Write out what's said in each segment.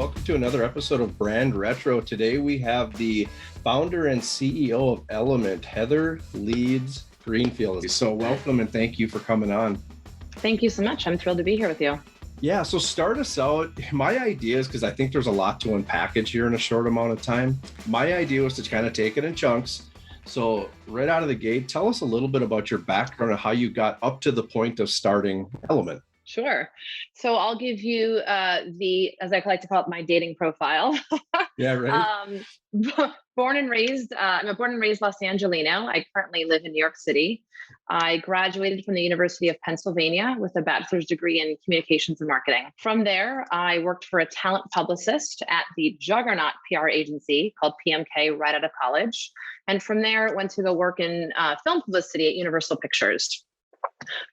welcome to another episode of Brand Retro. Today we have the founder and CEO of Element, Heather Leeds Greenfield. So welcome and thank you for coming on. Thank you so much. I'm thrilled to be here with you. Yeah, so start us out. My idea is, because I think there's a lot to unpackage here in a short amount of time. My idea was to kind of take it in chunks. So right out of the gate, tell us a little bit about your background and how you got up to the point of starting Element. Sure. So I'll give you as I like to call it, my dating profile. Yeah, right. Born and raised, I'm a born and raised Los Angelino. I currently live in New York City. I graduated from the University of Pennsylvania with a bachelor's degree in communications and marketing. From there, I worked for a talent publicist at the juggernaut PR agency called PMK right out of college. And from there, went to go work in film publicity at Universal Pictures.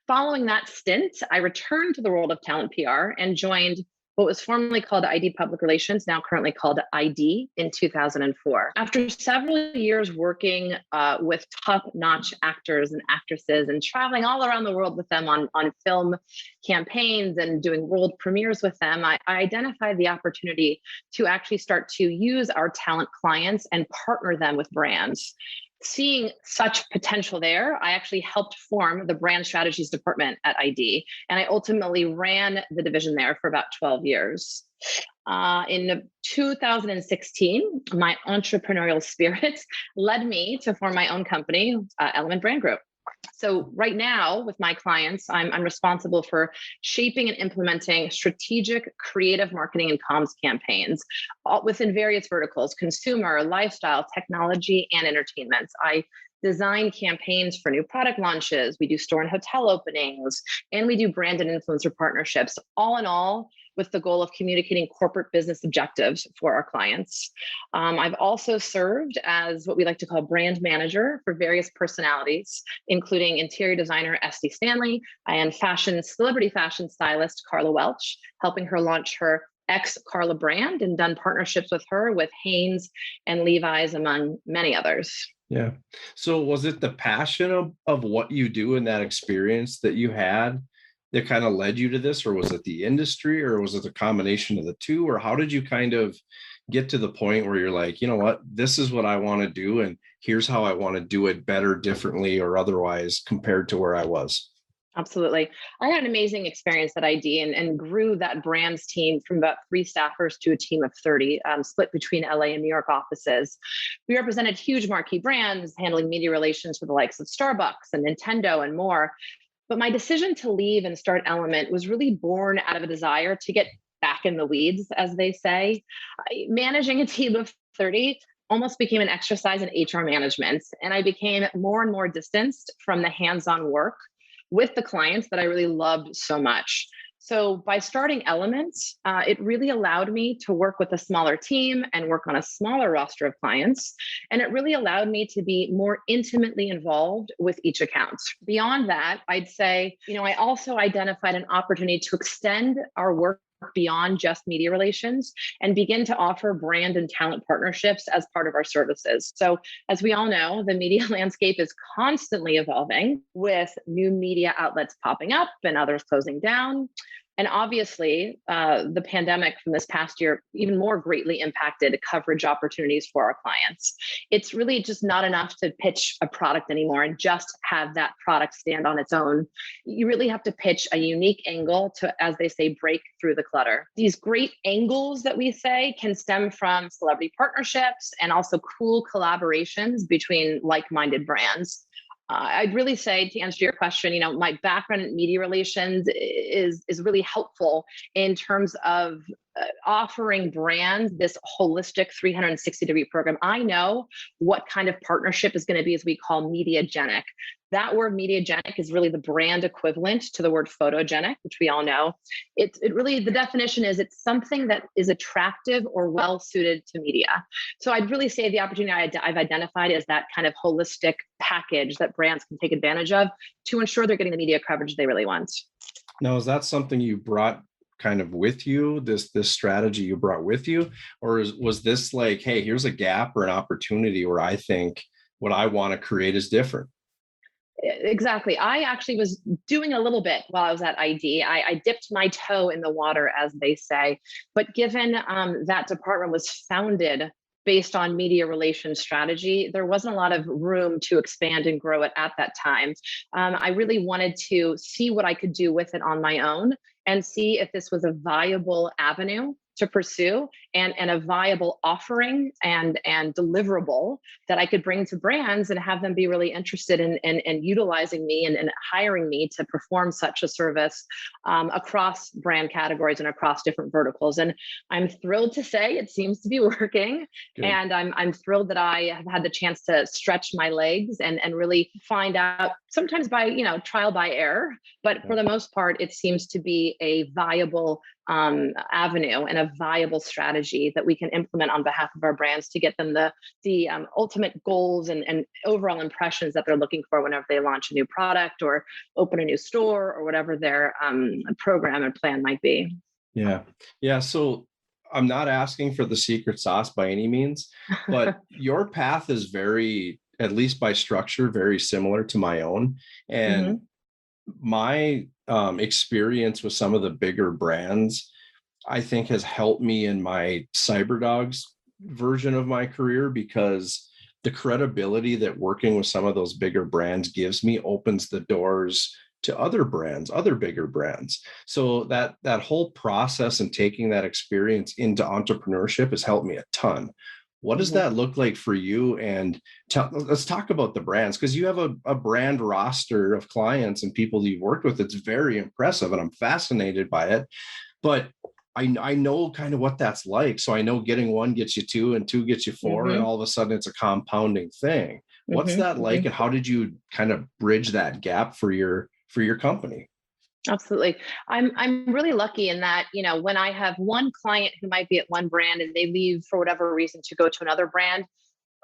Following that stint, I returned to the world of talent PR and joined what was formerly called ID Public Relations, now currently called ID, in 2004. After several years working with top-notch actors and actresses and traveling all around the world with them on film campaigns and doing world premieres with them, I identified the opportunity to actually start to use our talent clients and partner them with brands. Seeing such potential there, I actually helped form the brand strategies department at ID, and I ultimately ran the division there for about 12 years. In 2016, my entrepreneurial spirit led me to form my own company, Element Brand Group. So right now with my clients, I'm responsible for shaping and implementing strategic creative marketing and comms campaigns within various verticals: consumer, lifestyle, technology, and entertainment. I design campaigns for new product launches. We do store and hotel openings, and we do brand and influencer partnerships, all in all with the goal of communicating corporate business objectives for our clients. I've also served as what we like to call brand manager for various personalities, including interior designer Esty Stanley and celebrity fashion stylist Carla Welch, helping her launch her Carla brand, and done partnerships with her with Hanes and Levi's, among many others. Yeah. So was it the passion of what you do in that experience that you had that kind of led you to this, or was it the industry, or was it a combination of the two, or how did you kind of get to the point where you're like, you know what, this is what I want to do, and here's how I want to do it better, differently, or otherwise compared to where I was? Absolutely. I had an amazing experience at ID and grew that brands team from about 3 staffers to a team of 30, split between LA and New York offices. We represented huge marquee brands, handling media relations for the likes of Starbucks and Nintendo and more. But my decision to leave and start Element was really born out of a desire to get back in the weeds, as they say. Managing a team of 30 almost became an exercise in HR management, and I became more and more distanced from the hands-on work with the clients that I really loved so much. So by starting Element, it really allowed me to work with a smaller team and work on a smaller roster of clients. And it really allowed me to be more intimately involved with each account. Beyond that, I'd say, I also identified an opportunity to extend our work beyond just media relations and begin to offer brand and talent partnerships as part of our services. So as we all know, the media landscape is constantly evolving, with new media outlets popping up and others closing down. And obviously, the pandemic from this past year even more greatly impacted coverage opportunities for our clients. It's really just not enough to pitch a product anymore and just have that product stand on its own. You really have to pitch a unique angle to, as they say, break through the clutter. These great angles that we say can stem from celebrity partnerships and also cool collaborations between like-minded brands. I'd really say, to answer your question, my background in media relations is really helpful in terms of offering brands this holistic 360-degree program. I know what kind of partnership is going to be, as we call, mediagenic. That word mediagenic is really the brand equivalent to the word photogenic, which we all know. It really, the definition is it's something that is attractive or well suited to media. So I'd really say the opportunity I've identified is that kind of holistic package that brands can take advantage of to ensure they're getting the media coverage they really want. Now, is that something you brought kind of with you, this strategy you brought with you, or was this like, hey, here's a gap or an opportunity where I think what I want to create is different? Exactly. I actually was doing a little bit while I was at ID. I dipped my toe in the water, as they say. But given that department was founded based on media relations strategy, there wasn't a lot of room to expand and grow it at that time. I really wanted to see what I could do with it on my own and see if this was a viable avenue to pursue and a viable offering and deliverable that I could bring to brands and have them be really interested in utilizing me and hiring me to perform such a service across brand categories and across different verticals. And I'm thrilled to say it seems to be working. Good. And I'm thrilled that I have had the chance to stretch my legs and really find out, sometimes by trial by error, but for the most part, it seems to be a viable avenue and a viable strategy that we can implement on behalf of our brands to get them the ultimate goals and overall impressions that they're looking for whenever they launch a new product or open a new store or whatever their program and plan might be. Yeah. Yeah. So I'm not asking for the secret sauce by any means, but your path is very, at least by structure, very similar to my own. And my experience with some of the bigger brands, I think, has helped me in my CyberDogs version of my career, because the credibility that working with some of those bigger brands gives me opens the doors to other brands, other bigger brands. So that whole process and taking that experience into entrepreneurship has helped me a ton. What does that look like for you? And let's talk about the brands, because you have a brand roster of clients and people you've worked with. It's very impressive and I'm fascinated by it. But I know kind of what that's like. So I know getting one gets you two and two gets you four, and all of a sudden it's a compounding thing. What's that like, and how did you kind of bridge that gap for your company? Absolutely. I'm really lucky in that, when I have one client who might be at one brand and they leave for whatever reason to go to another brand,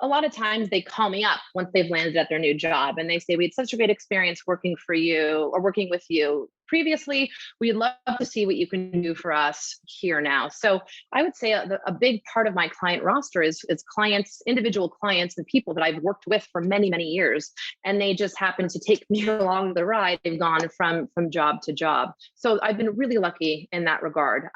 a lot of times they call me up once they've landed at their new job and they say, we had such a great experience working for you or working with you previously. We'd love to see what you can do for us here now. So I would say a big part of my client roster is clients, individual clients and people that I've worked with for many, many years. And they just happen to take me along the ride. They've gone from job to job. So I've been really lucky in that regard.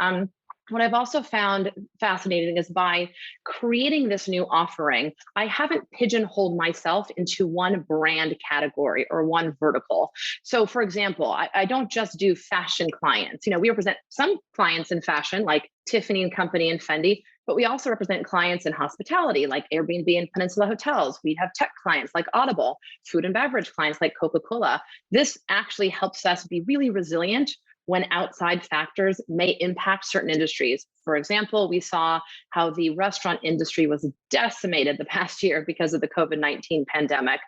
What I've also found fascinating is by creating this new offering, I haven't pigeonholed myself into one brand category or one vertical. So for example, I don't just do fashion clients. We represent some clients in fashion like Tiffany and Company and Fendi, but we also represent clients in hospitality like Airbnb and Peninsula Hotels. We have tech clients like Audible, food and beverage clients like Coca-Cola. This actually helps us be really resilient when outside factors may impact certain industries. For example, we saw how the restaurant industry was decimated the past year because of the COVID-19 pandemic.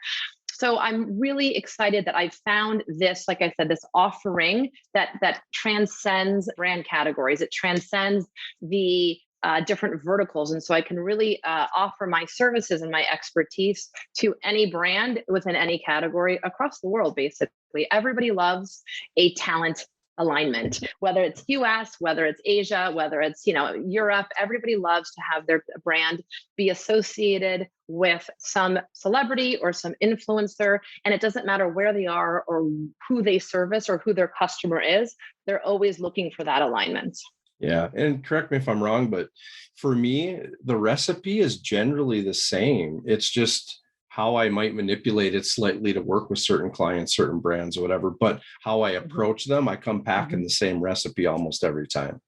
So I'm really excited that I've found this, like I said, this offering that transcends brand categories. It transcends the different verticals. And so I can really offer my services and my expertise to any brand within any category across the world, basically. Everybody loves a talent alignment, whether it's US, whether it's Asia, whether it's Europe. Everybody loves to have their brand be associated with some celebrity or some influencer, and it doesn't matter where they are or who they service or who their customer is. They're always looking for that alignment. Yeah. And correct me if I'm wrong, but for me, the recipe is generally the same. It's just how I might manipulate it slightly to work with certain clients, certain brands or whatever, but how I approach them, I come back in the same recipe almost every time.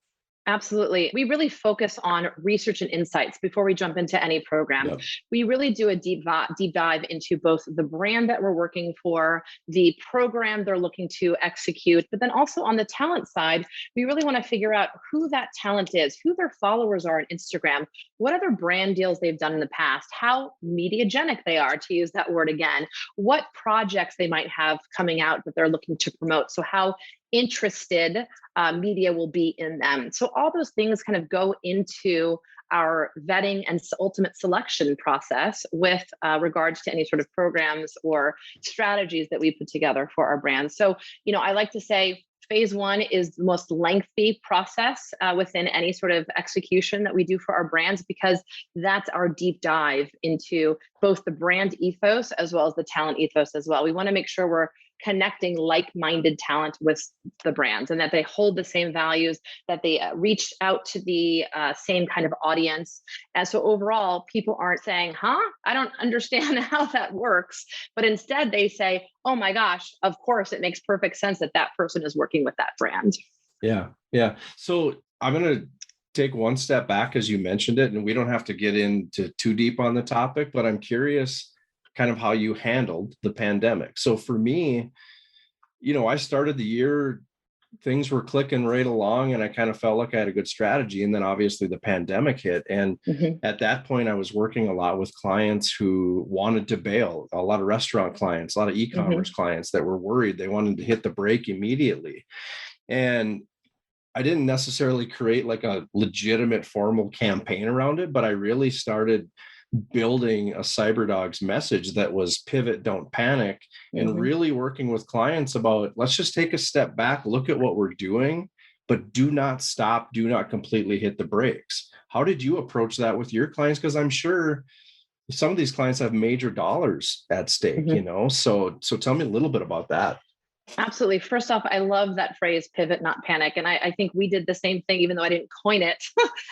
Absolutely. We really focus on research and insights before we jump into any program. Yep. We really do a deep dive into both the brand that we're working for, the program they're looking to execute, but then also on the talent side, we really want to figure out who that talent is, who their followers are on Instagram, what other brand deals they've done in the past, how mediagenic they are, to use that word again, what projects they might have coming out that they're looking to promote. So how interested media will be in them. So all those things kind of go into our vetting and ultimate selection process with regards to any sort of programs or strategies that we put together for our brands. So, I like to say Phase one is the most lengthy process within any sort of execution that we do for our brands, because that's our deep dive into both the brand ethos as well as the talent ethos as well. We want to make sure we're connecting like-minded talent with the brands, and that they hold the same values, that they reach out to the same kind of audience. And so overall, people aren't saying, I don't understand how that works. But instead they say, oh my gosh, of course, it makes perfect sense that that person is working with that brand. Yeah. Yeah. So I'm going to take one step back as you mentioned it, and we don't have to get into too deep on the topic, but I'm curious kind of how you handled the pandemic. So for me, I started the year, things were clicking right along, and I kind of felt like I had a good strategy. And then obviously the pandemic hit. And at that point, I was working a lot with clients who wanted to bail, a lot of restaurant clients, a lot of e-commerce clients that were worried. They wanted to hit the brake immediately. And I didn't necessarily create like a legitimate formal campaign around it, but I really started building a CyberDogs message that was pivot, don't panic, and really working with clients about, let's just take a step back, look at what we're doing, but do not stop, do not completely hit the brakes. How did you approach that with your clients? Because I'm sure some of these clients have major dollars at stake, so tell me a little bit about that. Absolutely. First off, I love that phrase, pivot, not panic. And I think we did the same thing, even though I didn't coin it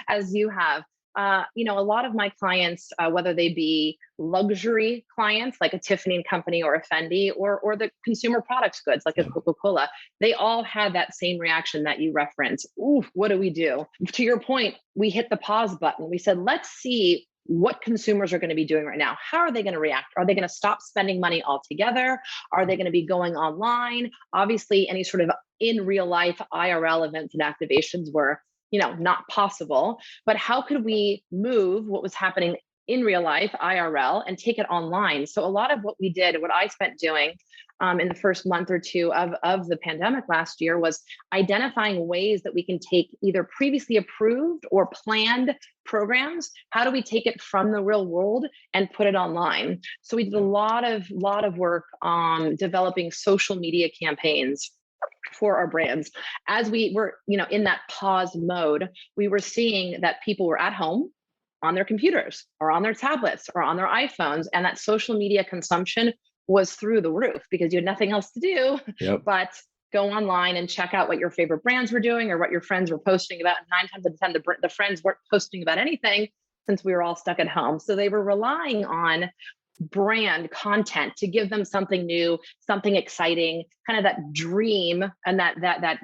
as you have. A lot of my clients, whether they be luxury clients like a Tiffany Company or a Fendi, or the consumer products goods like a Coca-Cola, they all had that same reaction that you referenced. Ooh, what do we do? To your point, we hit the pause button. We said, let's see what consumers are going to be doing right now. How are they going to react? Are they going to stop spending money altogether? Are they going to be going online? Obviously, any sort of in real life IRL events and activations were not possible. But how could we move what was happening in real life, IRL, and take it online? So a lot of what we did, what I spent doing in the first month or two of the pandemic last year, was identifying ways that we can take either previously approved or planned programs. How do we take it from the real world and put it online? So we did a lot of work on developing social media campaigns for our brands. As we were, in that pause mode, we were seeing that people were at home on their computers or on their tablets or on their iPhones, and that social media consumption was through the roof because you had nothing else to do but go online and check out what your favorite brands were doing or what your friends were posting about. 9 times out of 10, the friends weren't posting about anything since we were all stuck at home. So they were relying on brand content to give them something new, something exciting, kind of that dream and that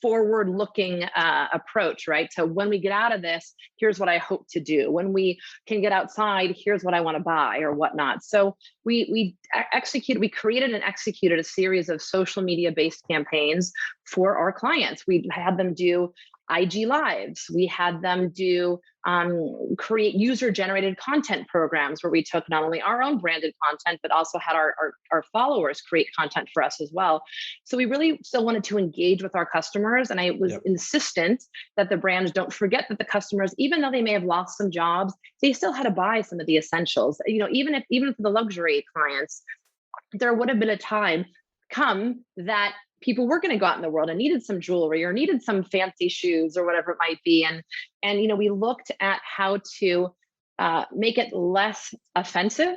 forward looking approach, right? So when we get out of this, here's what I hope to do. When we can get outside, here's what I want to buy or whatnot. So we created and executed a series of social media based campaigns for our clients. We had them do IG lives. We had them do create user-generated content programs where we took not only our own branded content, but also had our followers create content for us as well. So we really still wanted to engage with our customers. And I was insistent that the brands don't forget that the customers, even though they may have lost some jobs, they still had to buy some of the essentials. Even for the luxury clients, there would have been a time come that people were going to go out in the world and needed some jewelry or needed some fancy shoes or whatever it might be. And we looked at how to make it less offensive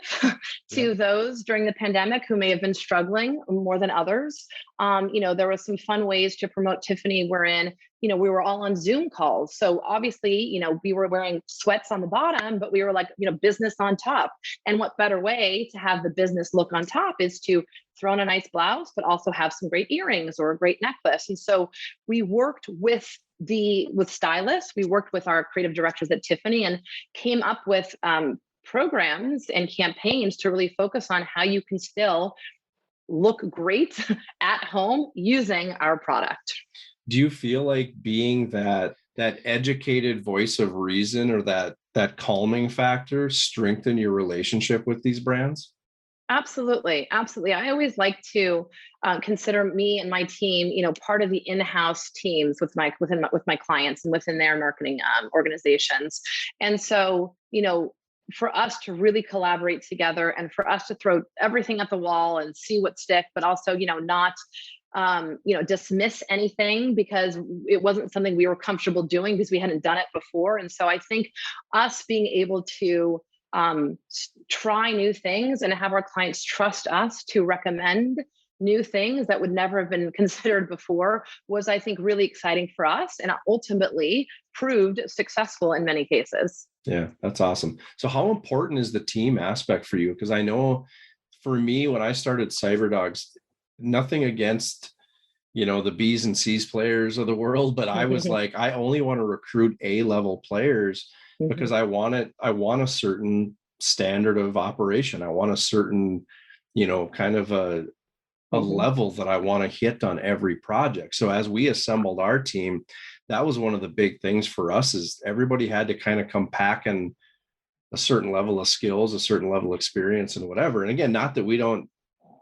to those during the pandemic who may have been struggling more than others. There were some fun ways to promote Tiffany wherein, we were all on Zoom calls. So obviously, we were wearing sweats on the bottom, but we were like, business on top. And what better way to have the business look on top is to throw on a nice blouse, but also have some great earrings or a great necklace. And so we worked with stylists, we worked with our creative directors at Tiffany and came up with programs and campaigns to really focus on how you can still look great at home using our product. Do you feel like being that educated voice of reason or that calming factor strengthen your relationship with these brands? Absolutely. Absolutely. I always like to consider me and my team, part of the in-house teams with my clients and within their marketing organizations. And so, for us to really collaborate together and for us to throw everything at the wall and see what sticks, but also, not dismiss anything because it wasn't something we were comfortable doing because we hadn't done it before. And so I think us being able to try new things and have our clients trust us to recommend new things that would never have been considered before was, I think, really exciting for us and ultimately proved successful in many cases. Yeah, that's awesome. So how important is the team aspect for you? Because I know for me, when I started CyberDogs, nothing against, the B's and C's players of the world, but I was like, I only want to recruit A-level players because I want a certain standard of operation. I want a certain, kind of a level that I want to hit on every project. So as we assembled our team, that was one of the big things for us is everybody had to kind of come packing a certain level of skills, a certain level of experience and whatever. And again, not that we don't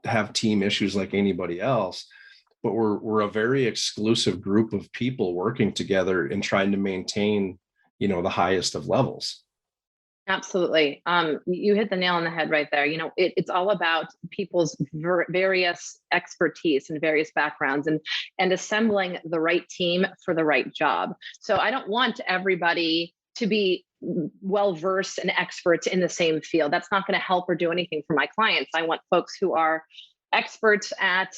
have team issues like anybody else, but we're a very exclusive group of people working together and trying to maintain, the highest of levels. Absolutely. You hit the nail on the head right there. It's all about people's various expertise and various backgrounds and assembling the right team for the right job. So I don't want everybody to be well-versed and experts in the same field. That's not going to help or do anything for my clients. I want folks who are experts at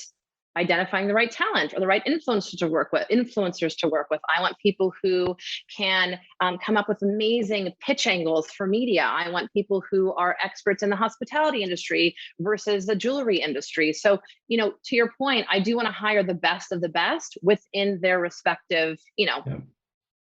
identifying the right talent or the right influencers to work with. I want people who can come up with amazing pitch angles for media. I want people who are experts in the hospitality industry versus the jewelry industry. So, to your point, I do want to hire the best of the best within their respective,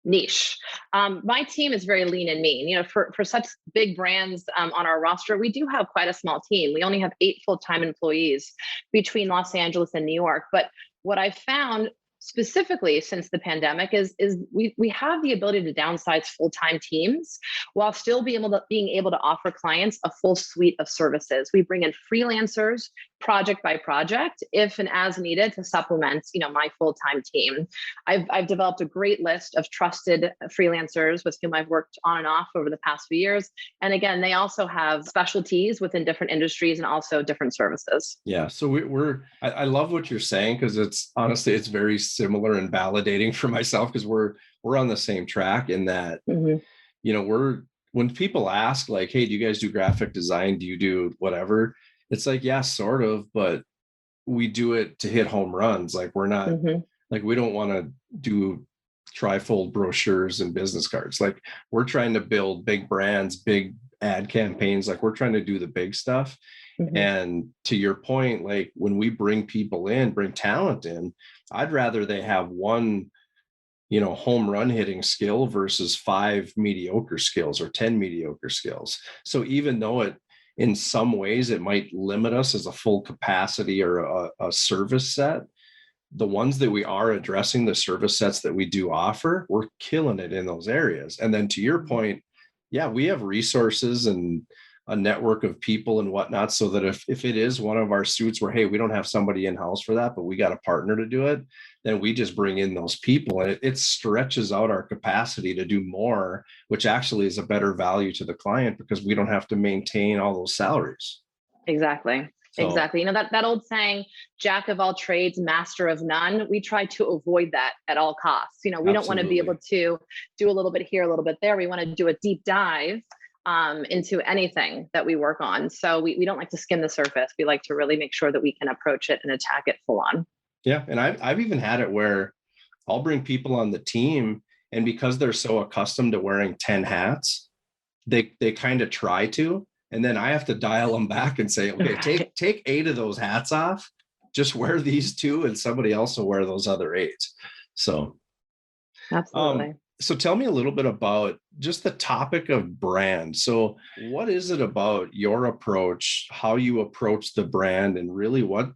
niche. My team is very lean and mean. For such big brands on our roster, we do have quite a small team. We only have 8 full-time employees between Los Angeles and New York. But what I found specifically since the pandemic is we have the ability to downsize full-time teams while still being able to offer clients a full suite of services. We bring in freelancers project by project, if and as needed, to supplement, my full-time team. I've developed a great list of trusted freelancers with whom I've worked on and off over the past few years. And again, they also have specialties within different industries and also different services. Yeah. So I love what you're saying, because it's very similar and validating for myself, because we're on the same track in that, when people ask like, hey, do you guys do graphic design? Do you do whatever? It's like, yeah, sort of, but we do it to hit home runs. Like we're not like, we don't want to do trifold brochures and business cards. Like we're trying to build big brands, big ad campaigns. Like we're trying to do the big stuff. And to your point, like when we bring talent in, I'd rather they have one, home run hitting skill versus 5 mediocre skills or 10 mediocre skills. So even though in some ways it might limit us as a full capacity or a service set, the ones that we are addressing, the service sets that we do offer, we're killing it in those areas. And then to your point, yeah, we have resources and a network of people and whatnot, so that if it is one of our suits where, hey, we don't have somebody in-house for that, but we got a partner to do it, then we just bring in those people, and it stretches out our capacity to do more, which actually is a better value to the client because we don't have to maintain all those salaries. Exactly. So, exactly. That old saying, jack of all trades, master of none, we try to avoid that at all costs. We don't want to be able to do a little bit here, a little bit there. We want to do a deep dive into anything that we work on. So we don't like to skim the surface. We like to really make sure that we can approach it and attack it full on. Yeah. And I've even had it where I'll bring people on the team, and because they're so accustomed to wearing 10 hats, they kind of try to, and then I have to dial them back and say, okay, take 8 of those hats off, just wear these 2 and somebody else will wear those other 8. So absolutely. So tell me a little bit about just the topic of brand. So what is it about your approach, how you approach the brand, and really what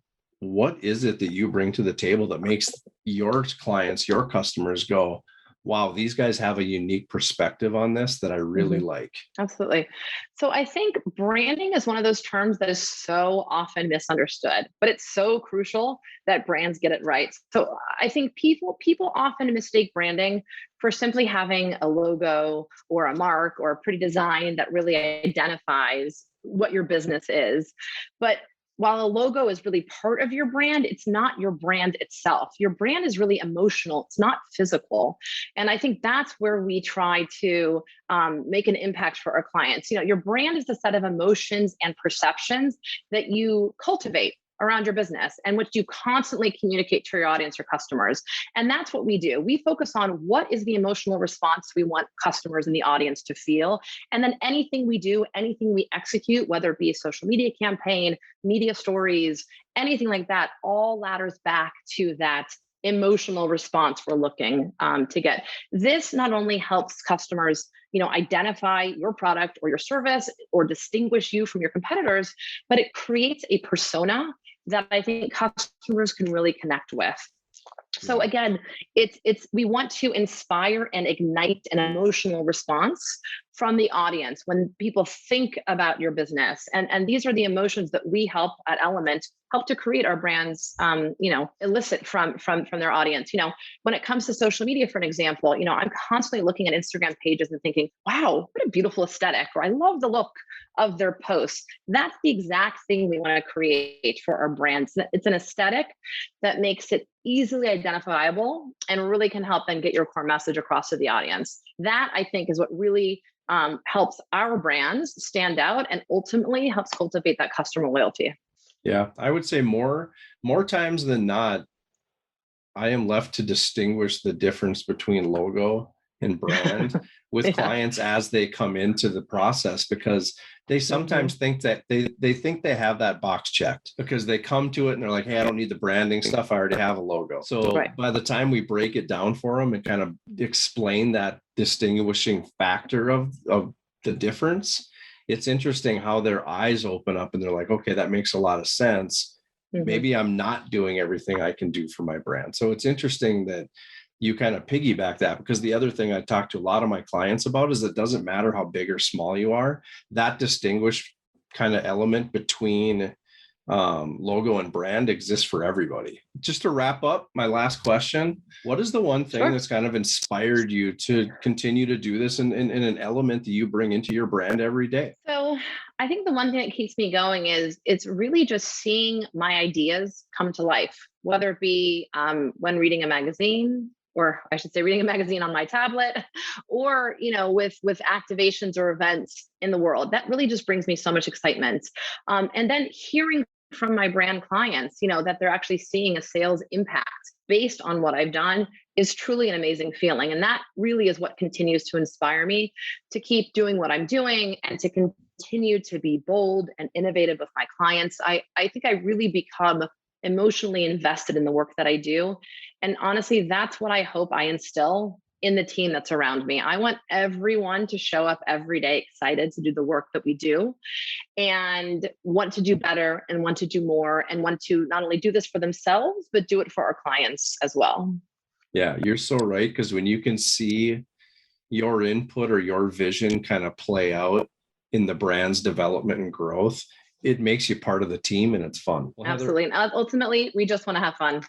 is it that you bring to the table that makes your clients, your customers go, wow, these guys have a unique perspective on this that I really like? Absolutely. So I think branding is one of those terms that is so often misunderstood, but it's so crucial that brands get it right. So I think people often mistake branding for simply having a logo or a mark or a pretty design that really identifies what your business is. But while a logo is really part of your brand, it's not your brand itself. Your brand is really emotional, it's not physical. And I think that's where we try to make an impact for our clients. Your brand is a set of emotions and perceptions that you cultivate around your business and which you constantly communicate to your audience or customers. And that's what we do. We focus on what is the emotional response we want customers and the audience to feel. And then anything we do, anything we execute, whether it be a social media campaign, media stories, anything like that, all ladders back to that emotional response we're looking to get. This not only helps customers identify your product or your service or distinguish you from your competitors, but it creates a persona that I think customers can really connect with. So again, we want to inspire and ignite an emotional response from the audience when people think about your business. And these are the emotions that we help at Element help to create our brands, elicit from their audience. When it comes to social media, for an example, I'm constantly looking at Instagram pages and thinking, wow, what a beautiful aesthetic, or I love the look of their posts. That's the exact thing we want to create for our brands. It's an aesthetic that makes it easily identifiable and really can help then get your core message across to the audience. That, I think, is what really helps our brands stand out and ultimately helps cultivate that customer loyalty. Yeah, I would say more times than not, I am left to distinguish the difference between logo and brand with clients as they come into the process, because they sometimes think that they think they have that box checked because they come to it and they're like, hey, I don't need the branding stuff. I already have a logo. So by the time we break it down for them and kind of explain that distinguishing factor of the difference, it's interesting how their eyes open up and they're like, okay, that makes a lot of sense. Maybe I'm not doing everything I can do for my brand. So it's interesting that you kind of piggyback that, because the other thing I talk to a lot of my clients about is it doesn't matter how big or small you are, that distinguished kind of element between logo and brand exists for everybody. Just to wrap up, my last question, what is the one thing that's kind of inspired you to continue to do this in an element that you bring into your brand every day? So I think the one thing that keeps me going is it's really just seeing my ideas come to life, whether it be when reading a magazine, or I should say reading a magazine on my tablet, or, with activations or events in the world. That really just brings me so much excitement. And then hearing from my brand clients, that they're actually seeing a sales impact based on what I've done is truly an amazing feeling. And that really is what continues to inspire me to keep doing what I'm doing and to continue to be bold and innovative with my clients. I think I really become emotionally invested in the work that I do. And honestly, that's what I hope I instill in the team that's around me. I want everyone to show up every day excited to do the work that we do and want to do better and want to do more and want to not only do this for themselves, but do it for our clients as well. Yeah, you're so right. Because when you can see your input or your vision kind of play out in the brand's development and growth, it makes you part of the team and it's fun. Well, absolutely. And ultimately, we just want to have fun.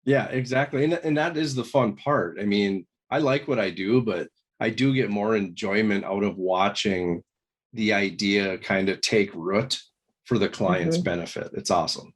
Yeah, exactly. And that is the fun part. I mean, I like what I do, but I do get more enjoyment out of watching the idea kind of take root for the client's benefit. It's awesome.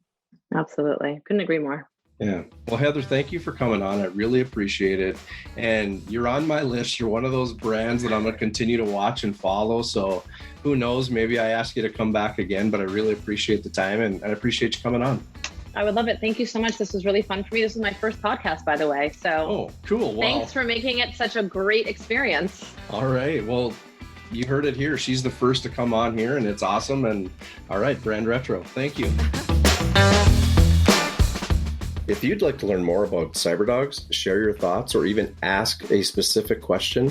Absolutely. Couldn't agree more. Yeah. Well, Heather, thank you for coming on. I really appreciate it. And you're on my list. You're one of those brands that I'm going to continue to watch and follow. So who knows, maybe I ask you to come back again, but I really appreciate the time and I appreciate you coming on. I would love it. Thank you so much. This was really fun for me. This is my first podcast, by the way. So cool. Wow. Thanks for making it such a great experience. All right. Well, you heard it here. She's the first to come on here and it's awesome. And all right, Brand Retro. Thank you. If you'd like to learn more about CyberDogs, share your thoughts, or even ask a specific question,